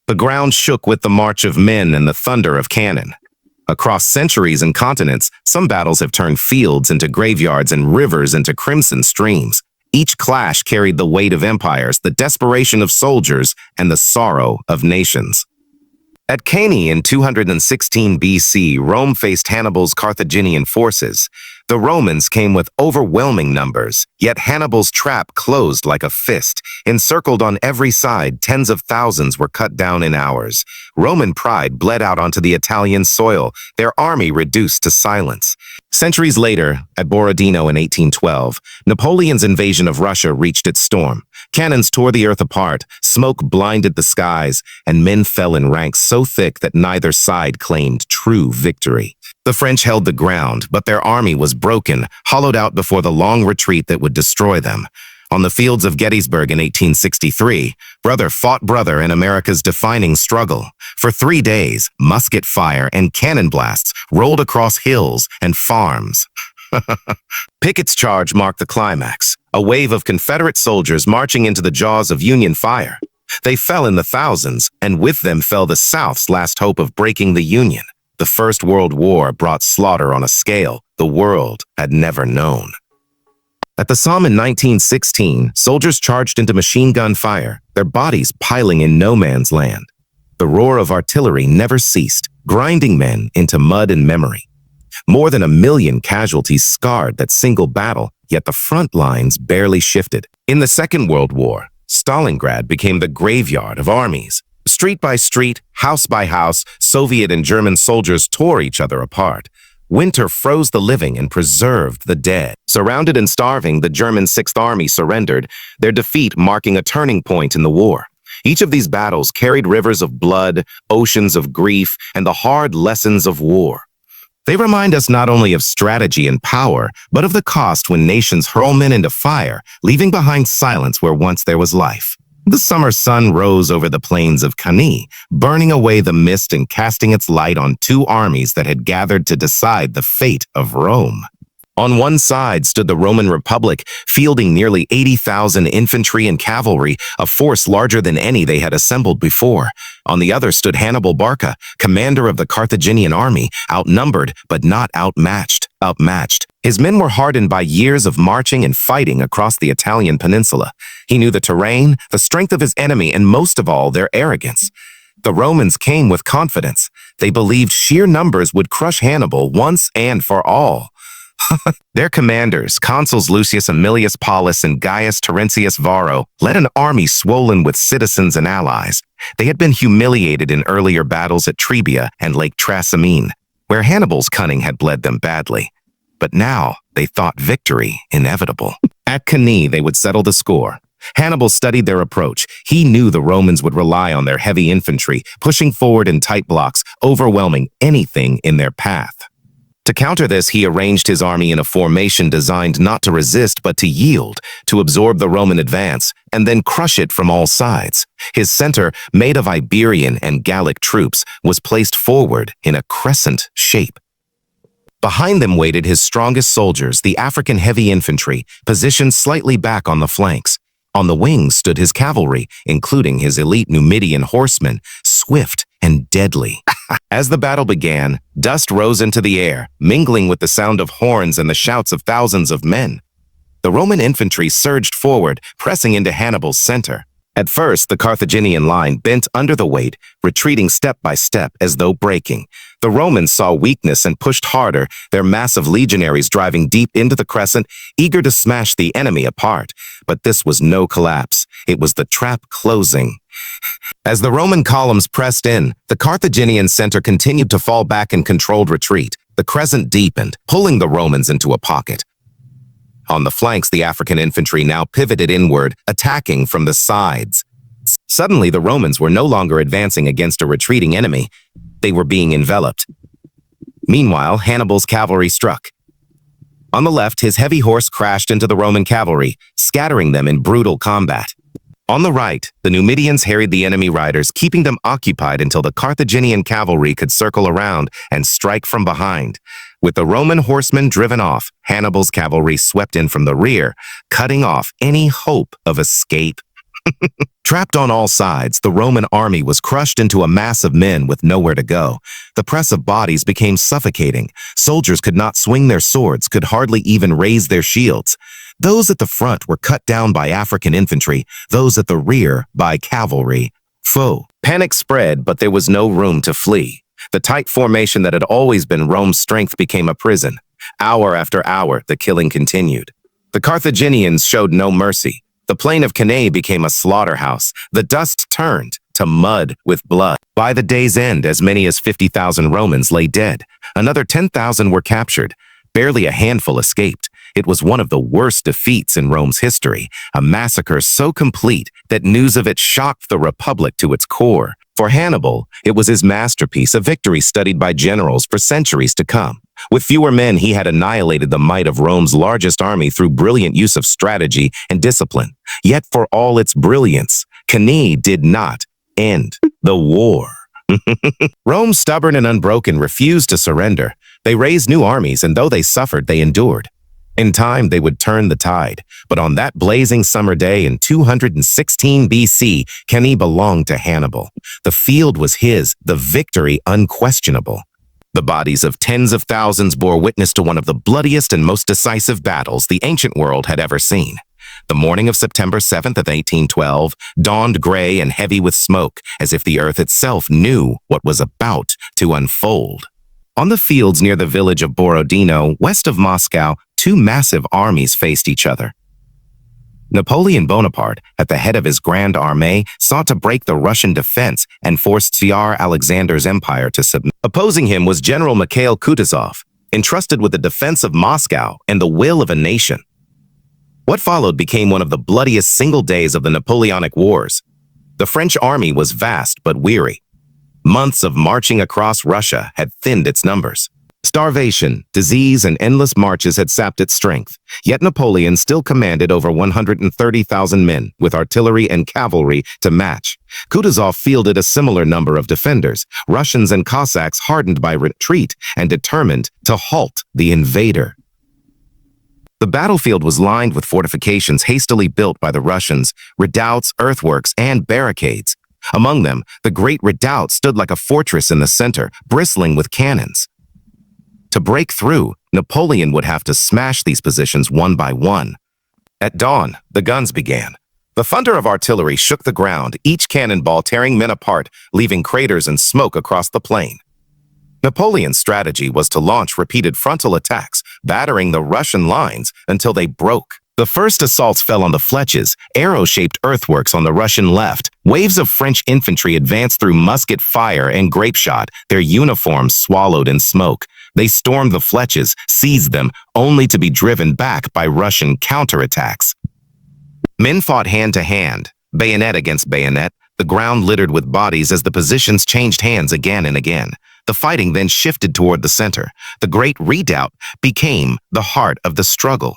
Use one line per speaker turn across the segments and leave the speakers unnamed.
The ground shook with the march of men and the thunder of cannon. Across centuries and continents, some battles have turned fields into graveyards and rivers into crimson streams. Each clash carried the weight of empires, the desperation of soldiers, and the sorrow of nations. At Cannae in 216 BC, Rome faced Hannibal's Carthaginian forces. The Romans came with overwhelming numbers, yet Hannibal's trap closed like a fist. Encircled on every side, tens of thousands were cut down in hours. Roman pride bled out onto the Italian soil, their army reduced to silence. Centuries later, at Borodino in 1812, Napoleon's invasion of Russia reached its storm. Cannons tore the earth apart, smoke blinded the skies, and men fell in ranks so thick that neither side claimed true victory. The French held the ground, but their army was broken, hollowed out before the long retreat that would destroy them. On the fields of Gettysburg in 1863, brother fought brother in America's defining struggle. For 3 days, musket fire and cannon blasts rolled across hills and farms. Pickett's charge marked the climax, a wave of Confederate soldiers marching into the jaws of Union fire. They fell in the thousands, and with them fell the South's last hope of breaking the Union. The First World War brought slaughter on a scale the world had never known. At the Somme in 1916, soldiers charged into machine gun fire, their bodies piling in no man's land. The roar of artillery never ceased, grinding men into mud and memory. More than 1 million casualties scarred that single battle, yet the front lines barely shifted. In the Second World War, Stalingrad became the graveyard of armies. Street by street, house by house, Soviet and German soldiers tore each other apart. Winter froze the living and preserved the dead. Surrounded and starving, the German Sixth Army surrendered, their defeat marking a turning point in the war. Each of these battles carried rivers of blood, oceans of grief, and the hard lessons of war. They remind us not only of strategy and power, but of the cost when nations hurl men into fire, leaving behind silence where once there was life. The summer sun rose over the plains of Cannae, burning away the mist and casting its light on 2 armies that had gathered to decide the fate of Rome. On one side stood the Roman Republic, fielding nearly 80,000 infantry and cavalry, a force larger than any they had assembled before. On the other stood Hannibal Barca, commander of the Carthaginian army, outnumbered but not outmatched. His men were hardened by years of marching and fighting across the Italian peninsula. He knew the terrain, the strength of his enemy, and most of all, their arrogance. The Romans came with confidence. They believed sheer numbers would crush Hannibal once and for all. Their commanders, consuls Lucius Aemilius Paulus and Gaius Terentius Varro, led an army swollen with citizens and allies. They had been humiliated in earlier battles at Trebia and Lake Trasimene, where Hannibal's cunning had bled them badly. But now they thought victory inevitable. At Cannae, they would settle the score. Hannibal studied their approach. He knew the Romans would rely on their heavy infantry, pushing forward in tight blocks, overwhelming anything in their path. To counter this, he arranged his army in a formation designed not to resist but to yield, to absorb the Roman advance, and then crush it from all sides. His center, made of Iberian and Gallic troops, was placed forward in a crescent shape. Behind them waited his strongest soldiers, the African heavy infantry, positioned slightly back on the flanks. On the wings stood his cavalry, including his elite Numidian horsemen, swift and deadly. As the battle began, dust rose into the air, mingling with the sound of horns and the shouts of thousands of men. The Roman infantry surged forward, pressing into Hannibal's center. At first, the Carthaginian line bent under the weight, retreating step by step as though breaking. The Romans saw weakness and pushed harder, their massive legionaries driving deep into the crescent, eager to smash the enemy apart. But this was no collapse. It was the trap closing. As the Roman columns pressed in, the Carthaginian center continued to fall back in controlled retreat. The crescent deepened, pulling the Romans into a pocket. On the flanks, the African infantry now pivoted inward, attacking from the sides. Suddenly, the Romans were no longer advancing against a retreating enemy. They were being enveloped. Meanwhile, Hannibal's cavalry struck. On the left, his heavy horse crashed into the Roman cavalry, scattering them in brutal combat. On the right, the Numidians harried the enemy riders, keeping them occupied until the Carthaginian cavalry could circle around and strike from behind. With the Roman horsemen driven off, Hannibal's cavalry swept in from the rear, cutting off any hope of escape. Trapped on all sides, the Roman army was crushed into a mass of men with nowhere to go. The press of bodies became suffocating. Soldiers could not swing their swords, could hardly even raise their shields. Those at the front were cut down by African infantry, those at the rear by cavalry. Panic spread, but there was no room to flee. The tight formation that had always been Rome's strength became a prison. Hour after hour, the killing continued. The Carthaginians showed no mercy. The plain of Cannae became a slaughterhouse. The dust turned to mud with blood. By the day's end, as many as 50,000 Romans lay dead. Another 10,000 were captured. Barely a handful escaped. It was one of the worst defeats in Rome's history, a massacre so complete that news of it shocked the Republic to its core. For Hannibal, it was his masterpiece, a victory studied by generals for centuries to come. With fewer men, he had annihilated the might of Rome's largest army through brilliant use of strategy and discipline. Yet for all its brilliance, Cannae did not end the war. Rome, stubborn and unbroken, refused to surrender. They raised new armies, and though they suffered, they endured. In time, they would turn the tide. But on that blazing summer day in 216 BC, Cannae belonged to Hannibal. The field was his, the victory unquestionable. The bodies of tens of thousands bore witness to one of the bloodiest and most decisive battles the ancient world had ever seen. The morning of September 7th of 1812 dawned gray and heavy with smoke, as if the earth itself knew what was about to unfold. On the fields near the village of Borodino, west of Moscow, two massive armies faced each other. Napoleon Bonaparte, at the head of his Grand Armée, sought to break the Russian defense and force Tsar Alexander's empire to submit. Opposing him was General Mikhail Kutuzov, entrusted with the defense of Moscow and the will of a nation. What followed became one of the bloodiest single days of the Napoleonic Wars. The French army was vast but weary. Months of marching across Russia had thinned its numbers. Starvation, disease, and endless marches had sapped its strength, yet Napoleon still commanded over 130,000 men, with artillery and cavalry to match. Kutuzov fielded a similar number of defenders, Russians and Cossacks hardened by retreat and determined to halt the invader. The battlefield was lined with fortifications hastily built by the Russians, redoubts, earthworks, and barricades. Among them, the Great Redoubt stood like a fortress in the center, bristling with cannons. To break through, Napoleon would have to smash these positions one by one. At dawn, the guns began. The thunder of artillery shook the ground, each cannonball tearing men apart, leaving craters and smoke across the plain. Napoleon's strategy was to launch repeated frontal attacks, battering the Russian lines until they broke. The first assaults fell on the Fletches, arrow-shaped earthworks on the Russian left. Waves of French infantry advanced through musket fire and grape shot, their uniforms swallowed in smoke. They stormed the Fletches, seized them, only to be driven back by Russian counterattacks. Men fought hand-to-hand, bayonet against bayonet, the ground littered with bodies as the positions changed hands again and again. The fighting then shifted toward the center. The Great Redoubt became the heart of the struggle.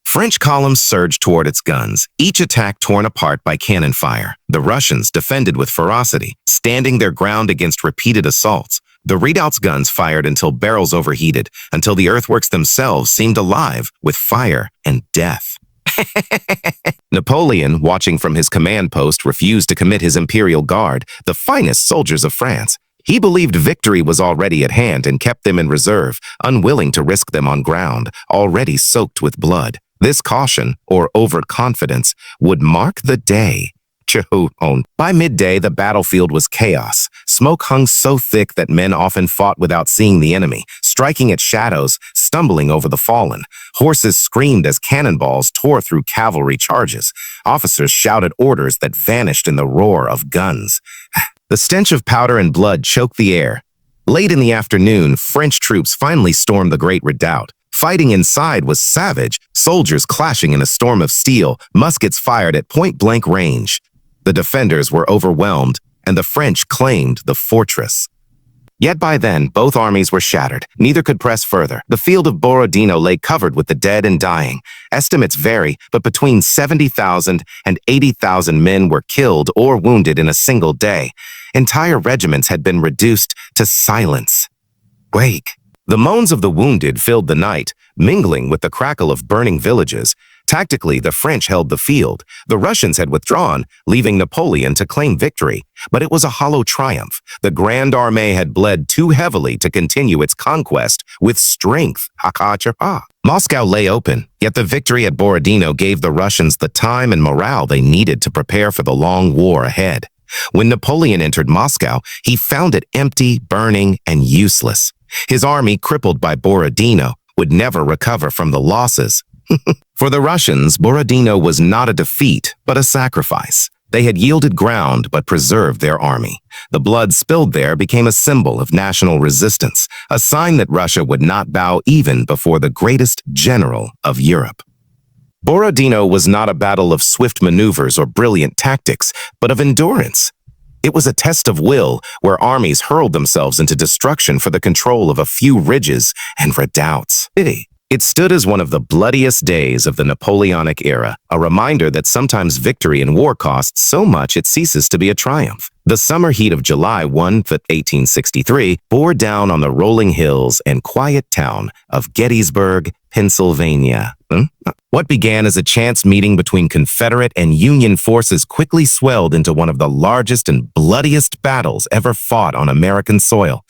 French columns surged toward its guns, each attack torn apart by cannon fire. The Russians defended with ferocity, standing their ground against repeated assaults. The redoubt's guns fired until barrels overheated, until the earthworks themselves seemed alive with fire and death. Napoleon, watching from his command post, refused to commit his imperial guard, the finest soldiers of France. He believed victory was already at hand and kept them in reserve, unwilling to risk them on ground, already soaked with blood. This caution, or overconfidence, would mark the day. By midday, the battlefield was chaos. Smoke hung so thick that men often fought without seeing the enemy, striking at shadows, stumbling over the fallen. Horses screamed as cannonballs tore through cavalry charges. Officers shouted orders that vanished in the roar of guns. The stench of powder and blood choked the air. Late in the afternoon, French troops finally stormed the Great Redoubt. Fighting inside was savage, soldiers clashing in a storm of steel, muskets fired at point-blank range. The defenders were overwhelmed, and the French claimed the fortress. Yet by then, both armies were shattered. Neither could press further. The field of Borodino lay covered with the dead and dying. Estimates vary, but between 70,000 and 80,000 men were killed or wounded in a single day. Entire regiments had been reduced to silence. Wake. The moans of the wounded filled the night, mingling with the crackle of burning villages. Tactically, the French held the field. The Russians had withdrawn, leaving Napoleon to claim victory. But it was a hollow triumph. The Grand Armée had bled too heavily to continue its conquest with strength. Moscow lay open, yet the victory at Borodino gave the Russians the time and morale they needed to prepare for the long war ahead. When Napoleon entered Moscow, he found it empty, burning, and useless. His army, crippled by Borodino, would never recover from the losses. For the Russians, Borodino was not a defeat, but a sacrifice. They had yielded ground but preserved their army. The blood spilled there became a symbol of national resistance, a sign that Russia would not bow even before the greatest general of Europe. Borodino was not a battle of swift maneuvers or brilliant tactics, but of endurance. It was a test of will where armies hurled themselves into destruction for the control of a few ridges and redoubts. It stood as one of the bloodiest days of the Napoleonic era, a reminder that sometimes victory in war costs so much it ceases to be a triumph. The summer heat of July 1, 1863, bore down on the rolling hills and quiet town of Gettysburg, Pennsylvania. What began as a chance meeting between Confederate and Union forces quickly swelled into one of the largest and bloodiest battles ever fought on American soil.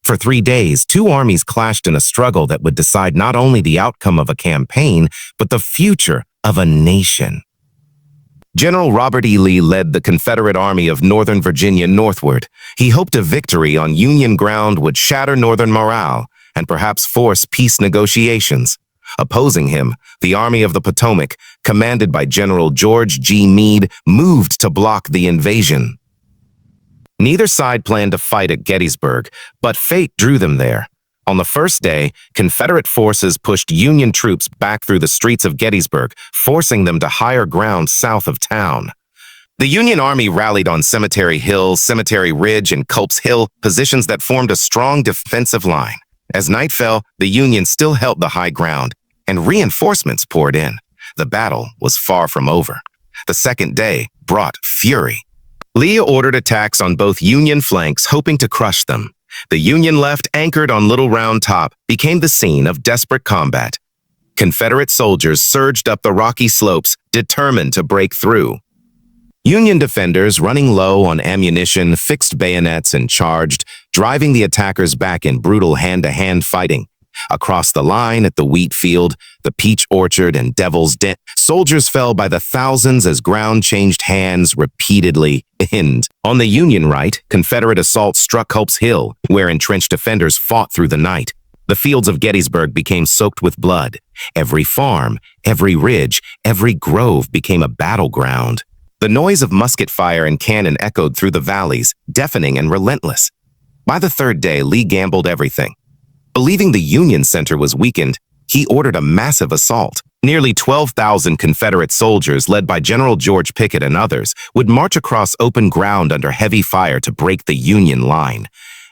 For 3 days, two armies clashed in a struggle that would decide not only the outcome of a campaign, but the future of a nation. General Robert E. Lee led the Confederate Army of Northern Virginia northward. He hoped a victory on Union ground would shatter Northern morale and perhaps force peace negotiations. Opposing him, the Army of the Potomac, commanded by General George G. Meade, moved to block the invasion. Neither side planned to fight at Gettysburg, but fate drew them there. On the first day, Confederate forces pushed Union troops back through the streets of Gettysburg, forcing them to higher ground south of town. The Union Army rallied on Cemetery Hill, Cemetery Ridge, and Culp's Hill, positions that formed a strong defensive line. As night fell, the Union still held the high ground, and reinforcements poured in. The battle was far from over. The second day brought fury. Lee ordered attacks on both Union flanks, hoping to crush them. The Union left, anchored on Little Round Top, became the scene of desperate combat. Confederate soldiers surged up the rocky slopes, determined to break through. Union defenders, running low on ammunition, fixed bayonets and charged, driving the attackers back in brutal hand-to-hand fighting. Across the line at the wheat field, the peach orchard, and Devil's Den, soldiers fell by the thousands as ground changed hands repeatedly. On the Union right, Confederate assault struck Culp's Hill, where entrenched defenders fought through the night. The fields of Gettysburg became soaked with blood. Every farm, every ridge, every grove became a battleground. The noise of musket fire and cannon echoed through the valleys, deafening and relentless. By the third day, Lee gambled everything. Believing the Union center was weakened, he ordered a massive assault. Nearly 12,000 Confederate soldiers, led by General George Pickett and others, would march across open ground under heavy fire to break the Union line.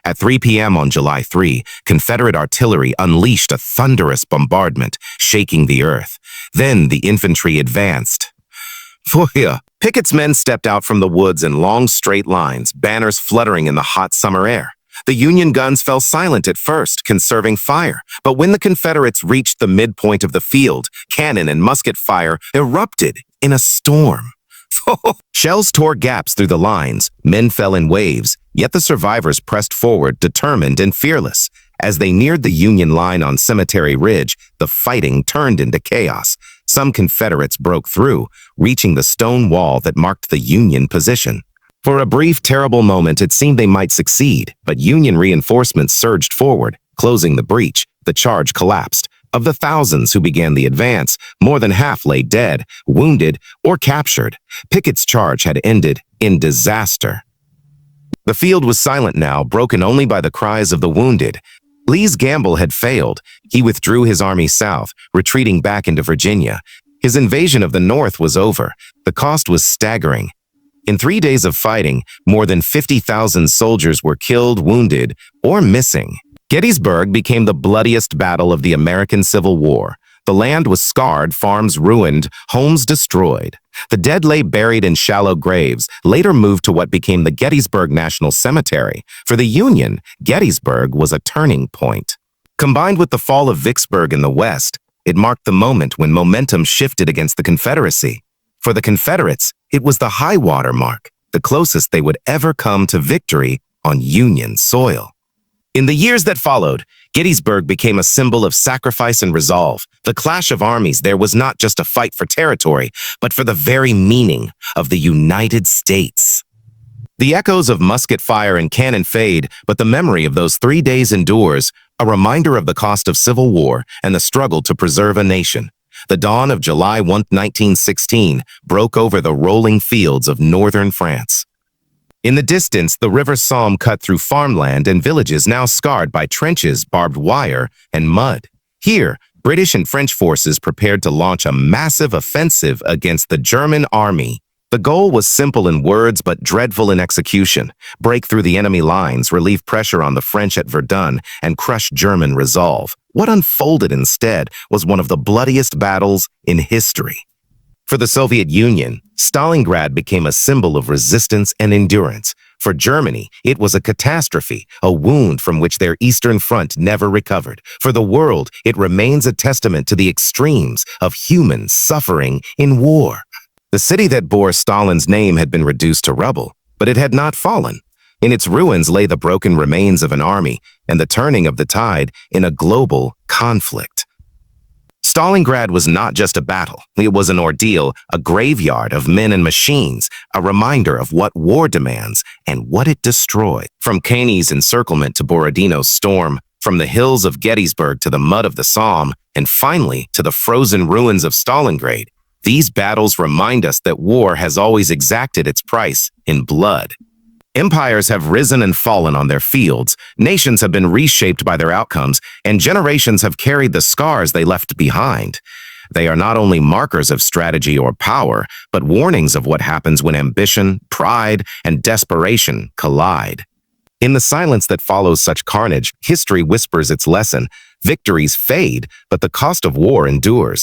At 3 p.m. on July 3, Confederate artillery unleashed a thunderous bombardment, shaking the earth. Then the infantry advanced. Pickett's men stepped out from the woods in long straight lines, banners fluttering in the hot summer air. The Union guns fell silent at first, conserving fire. But when the Confederates reached the midpoint of the field, cannon and musket fire erupted in a storm. Shells tore gaps through the lines, men fell in waves, yet the survivors pressed forward, determined and fearless. As they neared the Union line on Cemetery Ridge, the fighting turned into chaos. Some Confederates broke through, reaching the stone wall that marked the Union position. For a brief, terrible moment, it seemed they might succeed, but Union reinforcements surged forward, closing the breach. The charge collapsed. Of the thousands who began the advance, more than half lay dead, wounded, or captured. Pickett's charge had ended in disaster. The field was silent now, broken only by the cries of the wounded. Lee's gamble had failed. He withdrew his army south, retreating back into Virginia. His invasion of the North was over. The cost was staggering. In 3 days of fighting, more than 50,000 soldiers were killed, wounded, or missing. Gettysburg became the bloodiest battle of the American Civil War. The land was scarred, farms ruined, homes destroyed. The dead lay buried in shallow graves, later moved to what became the Gettysburg National Cemetery. For the Union, Gettysburg was a turning point. Combined with the fall of Vicksburg in the west, It marked the moment when momentum shifted against the Confederacy. For the Confederates, it was the high water mark, the closest they would ever come to victory on Union soil. In the years that followed, Gettysburg became a symbol of sacrifice and resolve. The clash of armies there was not just a fight for territory, but for the very meaning of the United States. The echoes of musket fire and cannon fade, but the memory of those 3 days endures, a reminder of the cost of civil war and the struggle to preserve a nation. The dawn of July 1, 1916, broke over the rolling fields of northern France. In the distance, the River Somme cut through farmland and villages now scarred by trenches, barbed wire, and mud. Here, British and French forces prepared to launch a massive offensive against the German army. The goal was simple in words but dreadful in execution: break through the enemy lines, relieve pressure on the French at Verdun, and crush German resolve. What unfolded instead was one of the bloodiest battles in history. For the Soviet Union, Stalingrad became a symbol of resistance and endurance. For Germany, it was a catastrophe, a wound from which their Eastern Front never recovered. For the world, it remains a testament to the extremes of human suffering in war. The city that bore Stalin's name had been reduced to rubble, but it had not fallen. In its ruins lay the broken remains of an army and the turning of the tide in a global conflict. Stalingrad was not just a battle. It was an ordeal, a graveyard of men and machines, a reminder of what war demands and what it destroyed. From Caney's encirclement to Borodino's storm, from the hills of Gettysburg to the mud of the Somme, and finally to the frozen ruins of Stalingrad, these battles remind us that war has always exacted its price in blood. Empires have risen and fallen on their fields, nations have been reshaped by their outcomes, and generations have carried the scars they left behind. They are not only markers of strategy or power, but warnings of what happens when ambition, pride, and desperation collide. In the silence that follows such carnage, history whispers its lesson. Victories fade, but the cost of war endures.